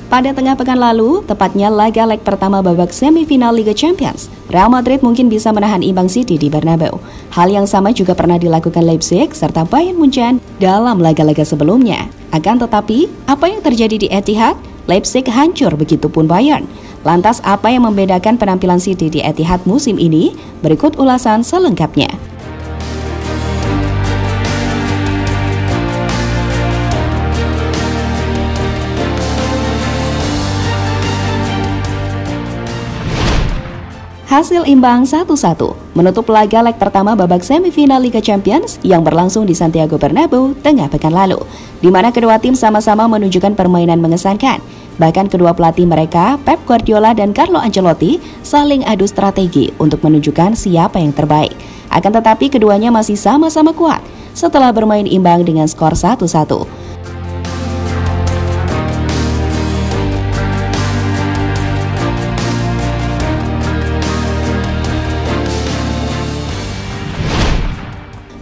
Pada tengah pekan lalu, tepatnya laga leg pertama babak semifinal Liga Champions, Real Madrid mungkin bisa menahan imbang City di Bernabeu. Hal yang sama juga pernah dilakukan Leipzig serta Bayern Munchen dalam laga-laga sebelumnya. Akan tetapi, apa yang terjadi di Etihad? Leipzig hancur, begitupun Bayern. Lantas apa yang membedakan penampilan City di Etihad musim ini? Berikut ulasan selengkapnya. Hasil imbang 1-1 menutup laga leg pertama babak semifinal Liga Champions yang berlangsung di Santiago Bernabeu tengah pekan lalu, di mana kedua tim sama-sama menunjukkan permainan mengesankan. Bahkan kedua pelatih mereka, Pep Guardiola dan Carlo Ancelotti, saling adu strategi untuk menunjukkan siapa yang terbaik. Akan tetapi keduanya masih sama-sama kuat setelah bermain imbang dengan skor 1-1.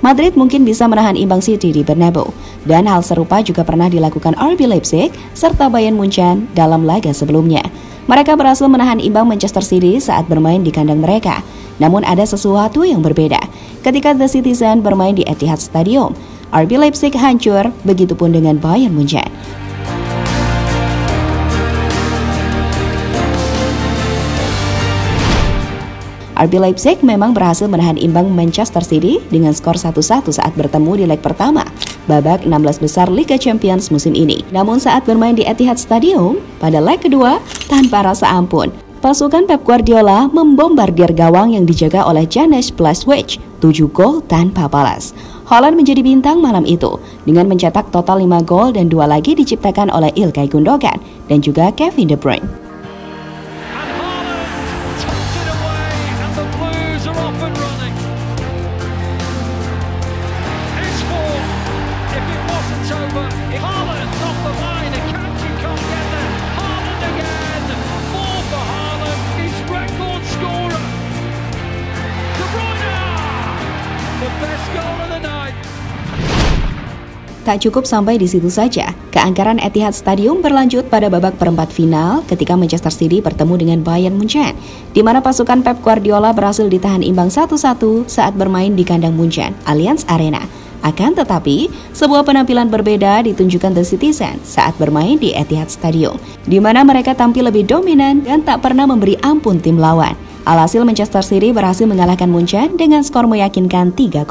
Madrid mungkin bisa menahan imbang City di Bernabeu, dan hal serupa juga pernah dilakukan RB Leipzig serta Bayern Munchen dalam laga sebelumnya. Mereka berhasil menahan imbang Manchester City saat bermain di kandang mereka. Namun ada sesuatu yang berbeda. Ketika The Citizen bermain di Etihad Stadium, RB Leipzig hancur, begitupun dengan Bayern Munchen. RB Leipzig memang berhasil menahan imbang Manchester City dengan skor 1-1 saat bertemu di leg pertama babak 16 besar Liga Champions musim ini. Namun saat bermain di Etihad Stadium pada leg kedua, tanpa rasa ampun, pasukan Pep Guardiola membombardir gawang yang dijaga oleh Janusz Błaszczak, 7 gol tanpa balas. Haaland menjadi bintang malam itu dengan mencetak total 5 gol dan 2 lagi diciptakan oleh Ilkay Gundogan dan juga Kevin De Bruyne. Tak cukup sampai di situ saja, keangkaran Etihad Stadium berlanjut pada babak perempat final ketika Manchester City bertemu dengan Bayern Munchen, di mana pasukan Pep Guardiola berhasil ditahan imbang 1-1 saat bermain di kandang Munchen, Allianz Arena. Akan tetapi, sebuah penampilan berbeda ditunjukkan The Citizen saat bermain di Etihad Stadium, di mana mereka tampil lebih dominan dan tak pernah memberi ampun tim lawan. Alhasil Manchester City berhasil mengalahkan Munchen dengan skor meyakinkan 3-0.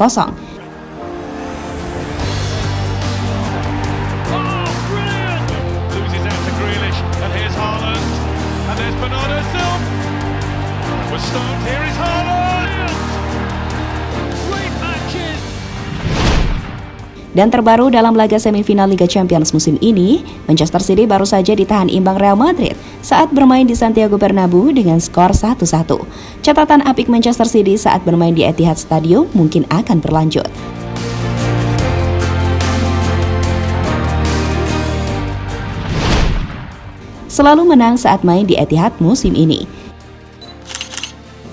Dan terbaru dalam laga semifinal Liga Champions musim ini, Manchester City baru saja ditahan imbang Real Madrid saat bermain di Santiago Bernabeu dengan skor 1-1. Catatan apik Manchester City saat bermain di Etihad Stadium mungkin akan berlanjut. Selalu menang saat main di Etihad musim ini.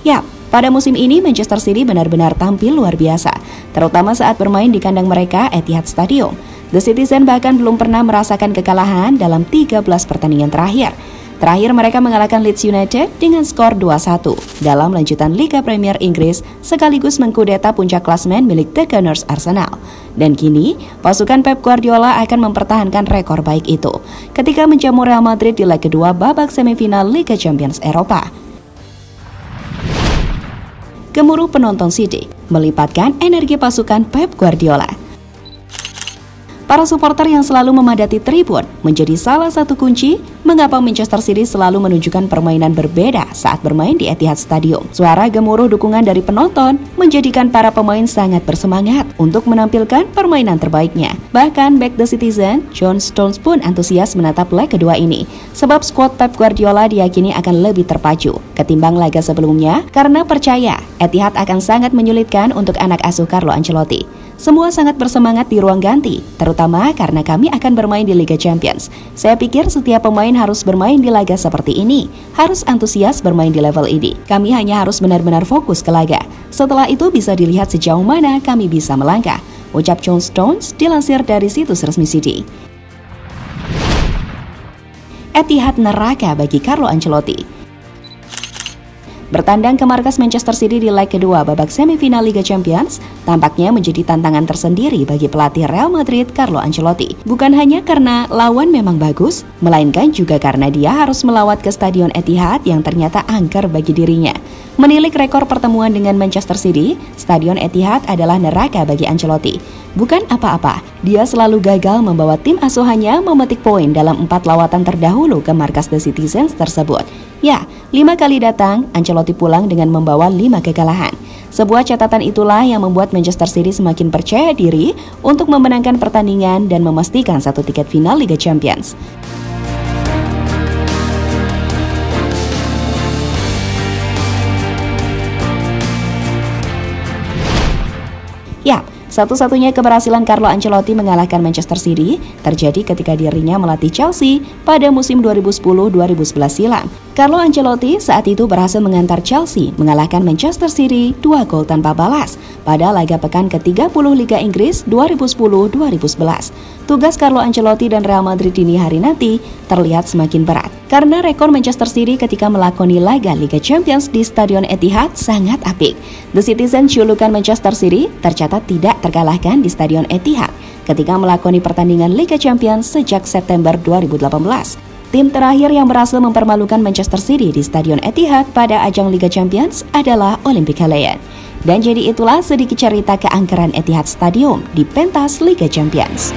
Yap, pada musim ini Manchester City benar-benar tampil luar biasa, terutama saat bermain di kandang mereka Etihad Stadium. The Citizen bahkan belum pernah merasakan kekalahan dalam 13 pertandingan terakhir. Terakhir mereka mengalahkan Leeds United dengan skor 2-1 dalam lanjutan Liga Premier Inggris sekaligus mengkudeta puncak klasemen milik The Gunners Arsenal. Dan kini, pasukan Pep Guardiola akan mempertahankan rekor baik itu ketika menjamu Real Madrid di leg kedua babak semifinal Liga Champions Eropa. Gemuruh penonton City melipatkan energi pasukan Pep Guardiola. Para supporter yang selalu memadati tribun menjadi salah satu kunci mengapa Manchester City selalu menunjukkan permainan berbeda saat bermain di Etihad Stadium. Suara gemuruh dukungan dari penonton menjadikan para pemain sangat bersemangat untuk menampilkan permainan terbaiknya. Bahkan back The Citizen, John Stones pun antusias menatap leg kedua ini, sebab skuad Pep Guardiola diyakini akan lebih terpacu ketimbang laga sebelumnya karena percaya Etihad akan sangat menyulitkan untuk anak asuh Carlo Ancelotti. Semua sangat bersemangat di ruang ganti, terutama karena kami akan bermain di Liga Champions. Saya pikir setiap pemain harus bermain di laga seperti ini, harus antusias bermain di level ini. Kami hanya harus benar-benar fokus ke laga. Setelah itu bisa dilihat sejauh mana kami bisa melangkah, ucap John Stones dilansir dari situs resmi City. Etihad neraka bagi Carlo Ancelotti. Bertandang ke markas Manchester City di leg kedua babak semifinal Liga Champions, tampaknya menjadi tantangan tersendiri bagi pelatih Real Madrid Carlo Ancelotti. Bukan hanya karena lawan memang bagus, melainkan juga karena dia harus melawat ke Stadion Etihad yang ternyata angker bagi dirinya. Menilik rekor pertemuan dengan Manchester City, Stadion Etihad adalah neraka bagi Ancelotti. Bukan apa-apa, dia selalu gagal membawa tim asuhannya memetik poin dalam 4 lawatan terdahulu ke markas The Citizens tersebut. Ya, 5 kali datang, Ancelotti pulang dengan membawa 5 kekalahan. Sebuah catatan itulah yang membuat Manchester City semakin percaya diri untuk memenangkan pertandingan dan memastikan 1 tiket final Liga Champions. Ya, satu-satunya keberhasilan Carlo Ancelotti mengalahkan Manchester City terjadi ketika dirinya melatih Chelsea pada musim 2010-2011 silam. Carlo Ancelotti saat itu berhasil mengantar Chelsea mengalahkan Manchester City 2 gol tanpa balas pada laga pekan ke-30 Liga Inggris 2010-2011. Tugas Carlo Ancelotti dan Real Madrid dini hari nanti terlihat semakin berat karena rekor Manchester City ketika melakoni laga Liga Champions di Stadion Etihad sangat apik. The Citizens julukan Manchester City tercatat tidak terkalahkan di Stadion Etihad ketika melakoni pertandingan Liga Champions sejak September 2018. Tim terakhir yang berhasil mempermalukan Manchester City di Stadion Etihad pada ajang Liga Champions adalah Olympique Lyon. Dan jadi itulah sedikit cerita keangkeran Etihad Stadium di pentas Liga Champions.